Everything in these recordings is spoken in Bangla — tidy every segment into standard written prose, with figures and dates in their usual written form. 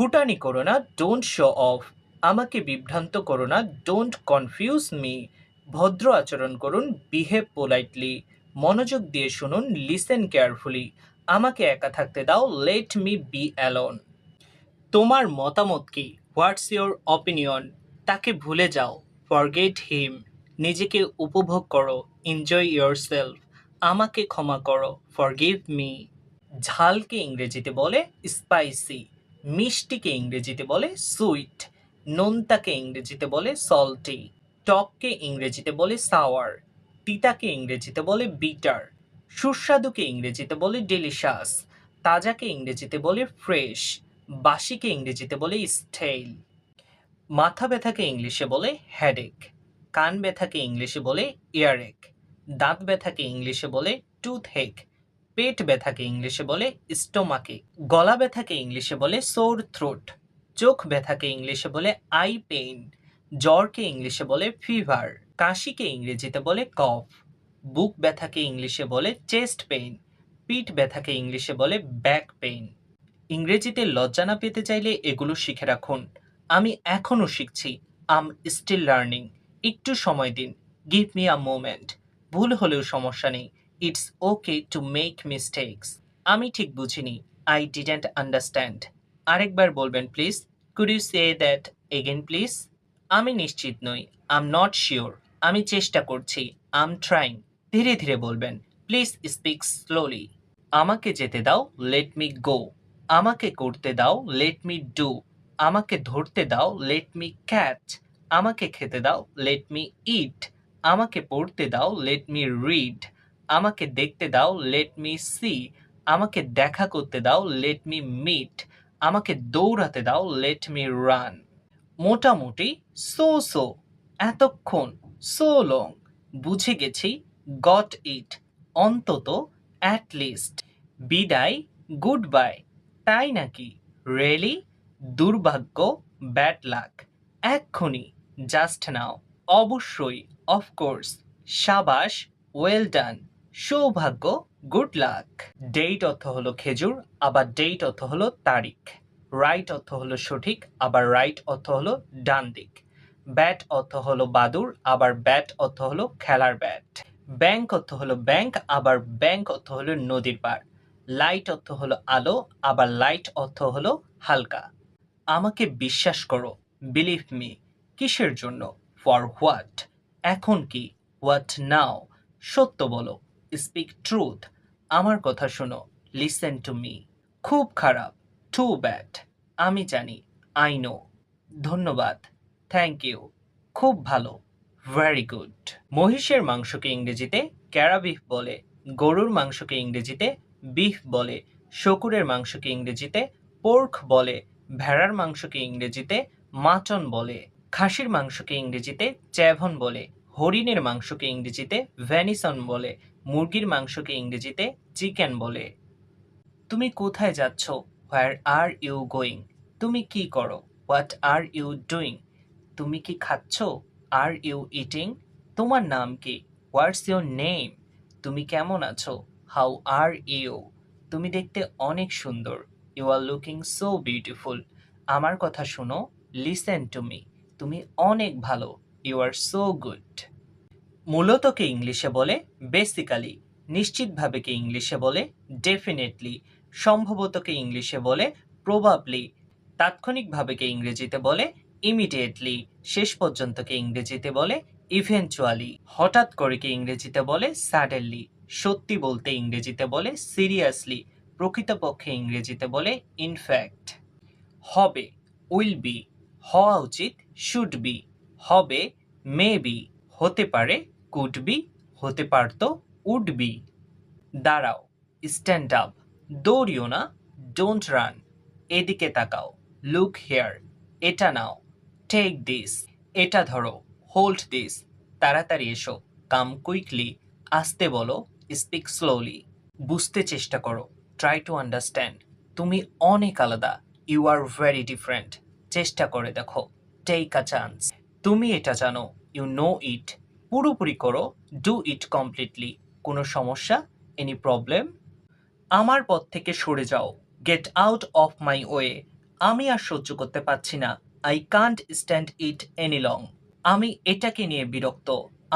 ফুটানি করো না, ডোন্ট শো অফ। আমাকে বিভ্রান্ত করো না, ডোন্ট কনফিউজ মি। ভদ্র আচরণ করুন, বিহেভ পোলাইটলি। মনোযোগ দিয়ে শুনুন, লিসেন কেয়ারফুলি। আমাকে একা থাকতে দাও, লেট মি বি অ্যালোন। তোমার মতামত কি? What's your opinion? তাকে ভুলে যাও, ফরগেট হিম। নিজেকে উপভোগ করো, এনজয় ইয়োরসেলফ। আমাকে ক্ষমা করো, ফরগিভ মি। ঝালকে ইংরেজিতে বলে স্পাইসি, মিষ্টিকে ইংরেজিতে বলে সুইট, নোনতাকে ইংরেজিতে বলে সল্টি, টককে ইংরেজিতে বলে সাওয়ার, তিতাকে ইংরেজিতে বলে বিটার, সুস্বাদুকে ইংরেজিতে বলে ডেলিশাস, তাজাকে ইংরেজিতে বলে ফ্রেশ, বাসিকে ইংরেজিতে বলে স্টেইল। মাথা ব্যথাকে ইংলিশে বলে হেডেক, কান ব্যথাকে ইংলিশে বলে ইয়ারেক, দাঁত ব্যথাকে ইংলিশে বলে টুথহেক, পেট ব্যথাকে ইংলিশে বলে স্টোমাকে, গলা ব্যথাকে ইংলিশে বলে সোর থ্রোট, চোখ ব্যথাকে ইংলিশে বলে আই পেইন, জ্বরকে ইংলিশে বলে ফিভার, কাশিকে ইংরেজিতে বলে কফ, বুক ব্যথাকে ইংলিশে বলে চেস্ট পেইন, পিঠ ব্যথাকে ইংলিশে বলে ব্যাক পেইন। ইংরেজিতে লজ্জা না পেতে চাইলে এগুলো শিখে রাখুন। আমি এখনো শিখছি, আম স্টিল লার্নিং। একটু সময় দিন, গিভ মি আ মোমেন্ট। ভুল হলেও সমস্যা নেই, it's okay to make mistakes. আমি ঠিক বুঝিনি, আই ডিডেন্ট আন্ডারস্ট্যান্ড। আরেকবার বলবেন please? Could you say that again please? আমি নিশ্চিত নই, আম নট শিওর। আমি চেষ্টা করছি, আম ট্রাইং। ধীরে ধীরে বলবেন, প্লিজ স্পিক স্লোলি। আমাকে যেতে দাও, লেট মি গো। আমাকে করতে দাও, লেট মি ডু। আমাকে ধরতে দাও, লেট মি ক্যাচ। আমাকে খেতে দাও, লেট মি ইট। আমাকে পড়তে দাও, লেট মি রিড। আমাকে দেখতে দাও, লেট মি সি। আমাকে দেখা করতে দাও, লেট মি মিট। আমাকে দৌড়াতে দাও, লেট মি রান। মোটামুটি, সো সো। এতক্ষণ, সো লং। বুঝে গেছি, গট ইট। অন্তত, অ্যাট লিস্ট। বিদায়, গুড বাই। তাই নাকি? রিয়েলি? দুর্ভাগ্য, ব্যাড লাক। এক্ষুনি, জাস্ট নাও। অবশ্যই, অফকোর্স। সাবাস, ওয়েল ডান। সৌভাগ্য, গুড লাক। ডেট অর্থ হলো খেজুর, আবার ডেট অর্থ হলো তারিখ। রাইট অর্থ হলো সঠিক, আবার রাইট অর্থ হলো ডান দিক। ব্যাট অর্থ হলো বাদুর, আবার ব্যাট অর্থ হলো খেলার ব্যাট। ব্যাংক অর্থ হলো ব্যাংক, আবার ব্যাংক অর্থ হলো নদীর পাড়। লাইট অর্থ হলো আলো, আবার লাইট অর্থ হলো হালকা। আমাকে বিশ্বাস করো, বিলিভ মি। কিসের জন্য? For what? এখন কি? হোয়াট নাও? সত্য বলো, স্পিক ট্রুথ। আমার কথা শোনো, লিসেন টু মি। খুব খারাপ, টু ব্যাড। আমি জানি, আই নো। ধন্যবাদ, থ্যাংক ইউ। খুব ভালো, ভেরি গুড। মহিষের মাংসকে ইংরেজিতে ক্যারাবিফ বলে, গরুর মাংসকে ইংরেজিতে বিফ বলে, শকুরের মাংসকে ইংরেজিতে পোর্ক বলে, ভেড়ার মাংসকে ইংরেজিতে মাটন বলে, খাসির মাংসকে ইংরেজিতে চ্যাভন বলে, হরিণের মাংসকে ইংরেজিতে ভ্যানিসন বলে, মুরগির মাংসকে ইংরেজিতে চিকেন বলে। তুমি কোথায় যাচ্ছ? Where are you going? তুমি কি করো? What are you doing? তুমি কি খাচ্ছ? Are you eating? তোমার নাম কি? What's your name? তুমি কেমন আছো? How are you? তুমি দেখতে অনেক সুন্দর। You are looking so beautiful. আমার কথা শোনো, লিসেন টু মি। তুমি অনেক ভালো। You are so good. মূলতকে ইংলিশে বলে বেসিক্যালি, নিশ্চিতভাবেকে ইংলিশে বলে ডেফিনেটলি, সম্ভবতকে ইংলিশে বলে প্রবাবলি, তাৎক্ষণিকভাবেকে ইংরেজিতে বলে ইমিডিয়েটলি, শেষ পর্যন্তকে ইংরেজিতে বলে ইভেনচুয়ালি, হঠাৎ করেকে ইংরেজিতে বলে সাডেনলি, সত্যি বলতে ইংরেজিতে বলে সিরিয়াসলি, প্রকৃতপক্ষে ইংরেজিতে বলে ইনফ্যাক্ট। হবে, উইল বি। হওয়া উচিত, শুড বি। হবে, মে বি। হতে পারে, কুড বি। হতে পারত, উড বি। দাঁড়াও, স্ট্যান্ড আপ। দৌড়িও না, ডোন্ট রান। এদিকে তাকাও, লুক হেয়ার। এটা নাও, টেক দিস। এটা ধরো, হোল্ড দিস। তাড়াতাড়ি এসো, কাম কুইকলি। আসতে বলো, স্পিক স্লোলি। বুঝতে চেষ্টা করো, ট্রাই টু আন্ডারস্ট্যান্ড। তুমি অনেক আলাদা, ইউ আর ভেরি ডিফারেন্ট। চেষ্টা করে দেখো, টেক আ চান্স। তুমি এটা জানো, ইউ নো ইট। পুরোপুরি করো, ডু ইট কমপ্লিটলি। কোনো সমস্যা? Any problem? আমার পথ থেকে সরে যাও, get out of my way. আমি আর সহ্য করতে পারছি না। I can't stand it any long. আমি এটাকে নিয়ে বিরক্ত।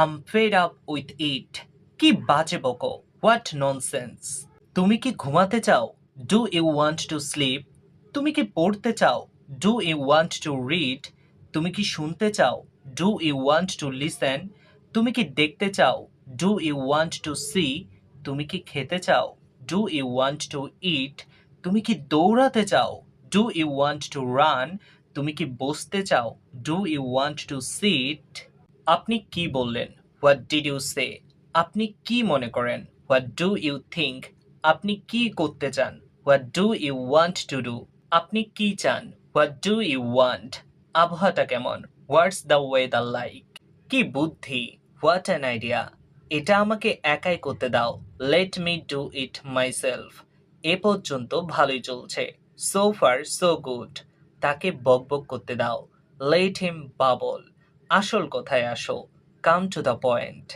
Am fed up with it. কি বাজে বকো! What nonsense! তুমি কি ঘুমাতে চাও? Do you want to sleep? তুমি কি পড়তে চাও? Do you want to read? তুমি কি শুনতে চাও? Do you want to listen? তুমি কি দেখতে চাও? Do you want to see? তুমি কি খেতে চাও? Do you want to eat? তুমি কি দৌড়াতে চাও? Do you want to run? তুমি কি বসতে চাও? Do you want to sit? আপনি কি বললেন? What did you say? আপনি কি মনে করেন? What do you think? আপনি কি করতে চান? What do you want to do? আপনি কি চান? What do you want? আবহাওয়াটা কেমন? What's the weather like? কি বুদ্ধি! What an idea! এটা আমাকে একাই করতে দাও। Let me do it myself. এ পর্যন্ত ভালোই চলছে। So far so good. তাকে বকবক করতে দাও। Let him babble. আসল কথায় আসো। Come to the point.